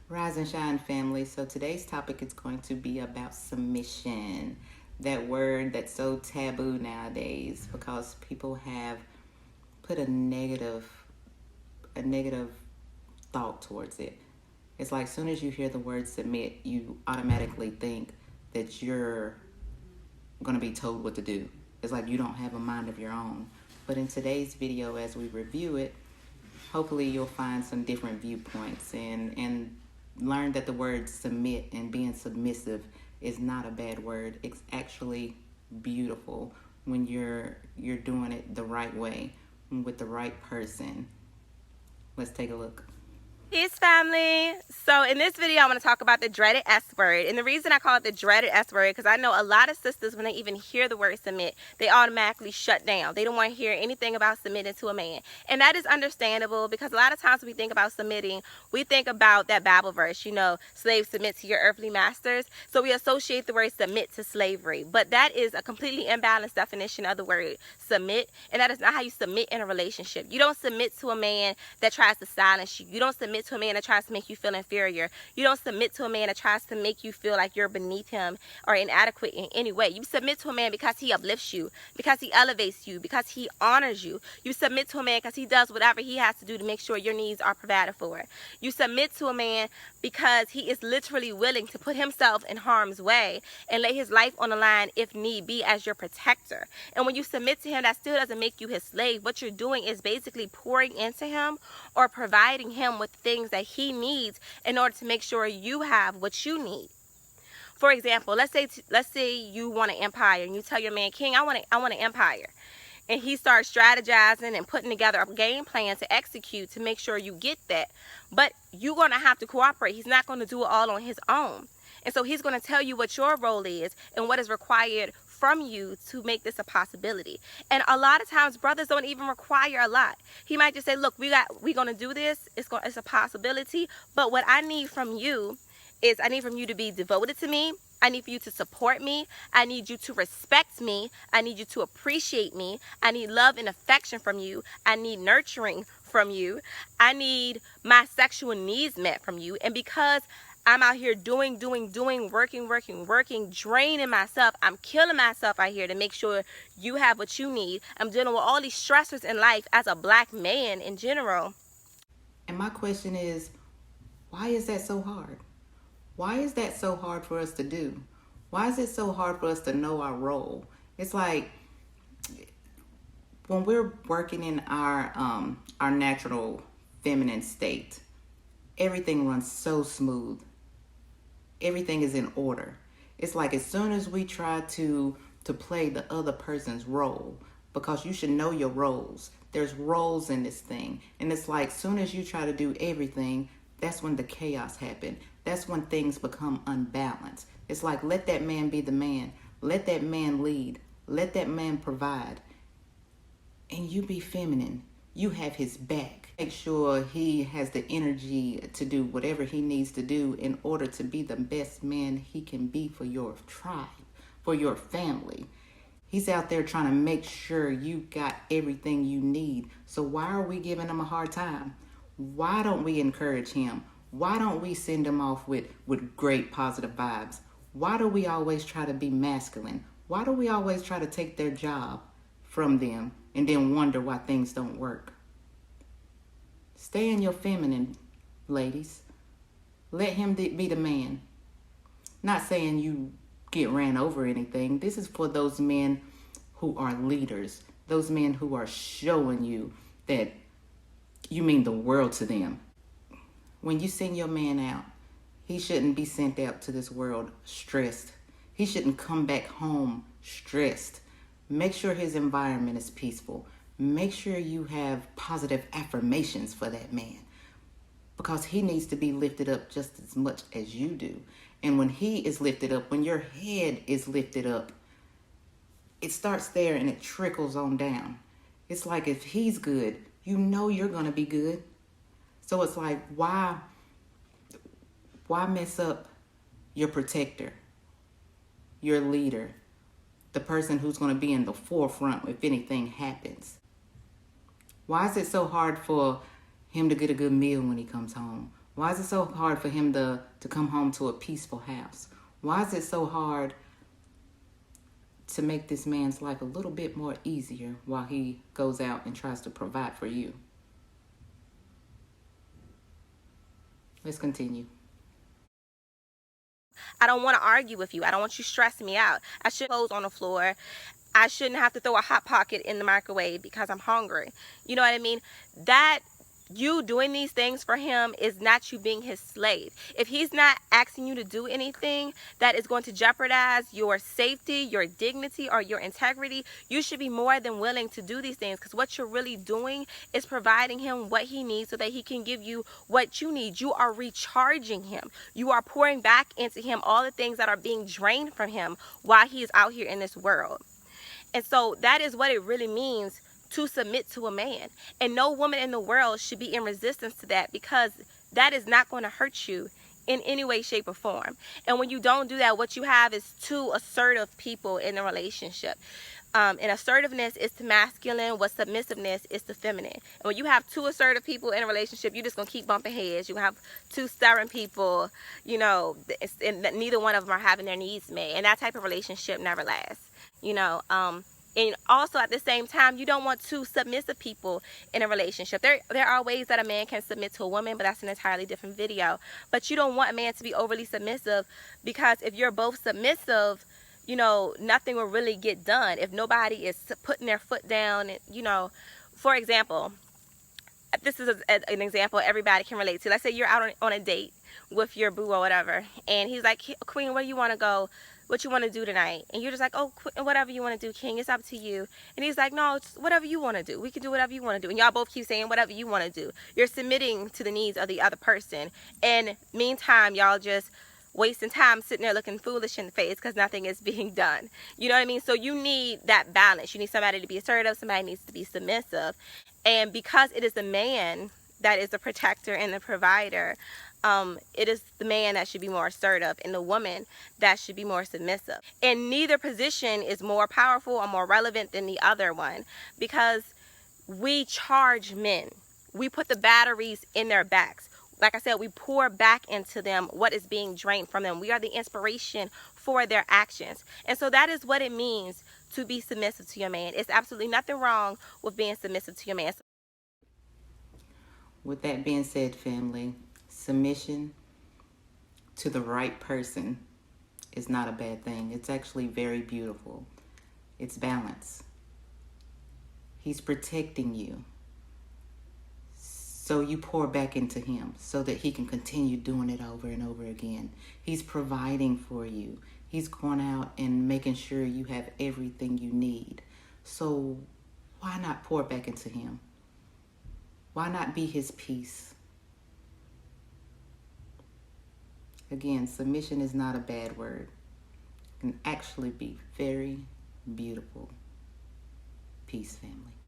Rise and shine, family. So today's topic is going to be about submission. That word that's so taboo nowadays because people have put a negative thought towards it. It's like as soon as you hear the word submit, you automatically think that you're going to be told what to do. It's like you don't have a mind of your own. But in today's video, as we review it, hopefully you'll find some different viewpoints and learn that the word submit and being submissive is not a bad word. It's actually beautiful when you're doing it the right way with the right person. Let's take a look. Peace, family. So in this video, I want to talk about the dreaded S word. And the reason I call it the dreaded S word, because I know a lot of sisters, when they even hear the word submit, they automatically shut down. They don't want to hear anything about submitting to a man. And that is understandable, because a lot of times when we think about submitting, we think about that Bible verse, slaves submit to your earthly masters. So we associate the word submit to slavery. But that is a completely imbalanced definition of the word submit. And that is not how you submit in a relationship. You don't submit to a man that tries to silence you. You don't submit to a man that tries to make you feel inferior. You don't submit to a man that tries to make you feel like you're beneath him or inadequate in any way. You submit to a man because he uplifts you, because he elevates you, because he honors you. You submit to a man because he does whatever he has to do to make sure your needs are provided for. You submit to a man because he is literally willing to put himself in harm's way and lay his life on the line if need be as your protector. And when you submit to him, that still doesn't make you his slave. What you're doing is basically pouring into him or providing him with things that he needs in order to make sure you have what you need. For example, let's say you want an empire and you tell your man, King, I want an empire. And he starts strategizing and putting together a game plan to execute to make sure you get that. But you're going to have to cooperate. He's not going to do it all on his own. And so he's going to tell you what your role is and what is required from you to make this a possibility. And a lot of times brothers don't even require a lot. He might just say, look, we're going to do this. It's a possibility. But what I need from you is I need from you to be devoted to me. I need for you to support me. I need you to respect me. I need you to appreciate me. I need love and affection from you. I need nurturing from you. I need my sexual needs met from you. And because I'm out here doing, working, draining myself. I'm killing myself out here to make sure you have what you need. I'm dealing with all these stressors in life as a black man in general. And my question is, why is that so hard? Why is that so hard for us to do? Why is it so hard for us to know our role? It's like when we're working in our natural feminine state, everything runs so smooth. Everything is in order. It's like as soon as we try to play the other person's role, because you should know your roles. There's roles in this thing. And it's like as soon as you try to do everything, that's when the chaos happens. That's when things become unbalanced. It's like, let that man be the man. Let that man lead. Let that man provide. And you be feminine. You have his back. Make sure he has the energy to do whatever he needs to do in order to be the best man he can be for your tribe, for your family. He's out there trying to make sure you got everything you need. So why are we giving him a hard time? Why don't we encourage him? Why don't we send him off with great positive vibes? Why do we always try to be masculine? Why do we always try to take their job from them and then wonder why things don't work? Stay in your feminine, ladies. Let him be the man. Not saying you get ran over or anything. This is for those men who are leaders. Those men who are showing you that you mean the world to them. When you send your man out, he shouldn't be sent out to this world stressed. He shouldn't come back home stressed. Make sure his environment is peaceful. Make sure you have positive affirmations for that man, because he needs to be lifted up just as much as you do. And when he is lifted up, when your head is lifted up, it starts there and it trickles on down. It's like if he's good, you know you're going to be good. So it's like, why mess up your protector, your leader, the person who's going to be in the forefront if anything happens? Why is it so hard for him to get a good meal when he comes home? Why is it so hard for him to come home to a peaceful house? Why is it so hard to make this man's life a little bit more easier while he goes out and tries to provide for you? Let's continue. I don't want to argue with you. I don't want you stressing me out. I should clothes on the floor. I shouldn't have to throw a Hot Pocket in the microwave because I'm hungry. You know what I mean? That you doing these things for him is not you being his slave. If he's not asking you to do anything that is going to jeopardize your safety, your dignity, or your integrity, you should be more than willing to do these things, because what you're really doing is providing him what he needs so that he can give you what you need. You are recharging him. You are pouring back into him all the things that are being drained from him while he is out here in this world. And so that is what it really means to submit to a man. And no woman in the world should be in resistance to that, because that is not going to hurt you in any way, shape, or form. And when you don't do that, what you have is two assertive people in a relationship. And assertiveness is to masculine, what submissiveness is to feminine. And when you have two assertive people in a relationship, you're just going to keep bumping heads. You have two stubborn people, you know, and neither one of them are having their needs met. And that type of relationship never lasts, you know. And also at the same time, you don't want two submissive people in a relationship. There are ways that a man can submit to a woman, but that's an entirely different video. But you don't want a man to be overly submissive, because if you're both submissive, you know, nothing will really get done if nobody is putting their foot down. You know, for example, this is an example everybody can relate to. Let's say you're out on a date with your boo or whatever, and he's like, Queen, where do you want to go? What you want to do tonight? And you're just like, oh, whatever you want to do, King, it's up to you. And he's like, no, it's whatever you want to do. We can do whatever you want to do. And y'all both keep saying whatever you want to do. You're submitting to the needs of the other person. And meantime, y'all just wasting time sitting there looking foolish in the face because nothing is being done. You know what I mean? So you need that balance. You need somebody to be assertive. Somebody needs to be submissive. And because it is the man that is the protector and the provider, it is the man that should be more assertive and the woman that should be more submissive. And neither position is more powerful or more relevant than the other one, because we charge men. We put the batteries in their backs. Like I said, we pour back into them what is being drained from them. We are the inspiration for their actions. And so that is what it means to be submissive to your man. It's absolutely nothing wrong with being submissive to your man. With that being said, family, submission to the right person is not a bad thing. It's actually very beautiful. It's balance. He's protecting you, so you pour back into him so that he can continue doing it over and over again. He's providing for you. He's going out and making sure you have everything you need. So why not pour back into him? Why not be his peace? Again, submission is not a bad word. It can actually be very beautiful. Peace, family.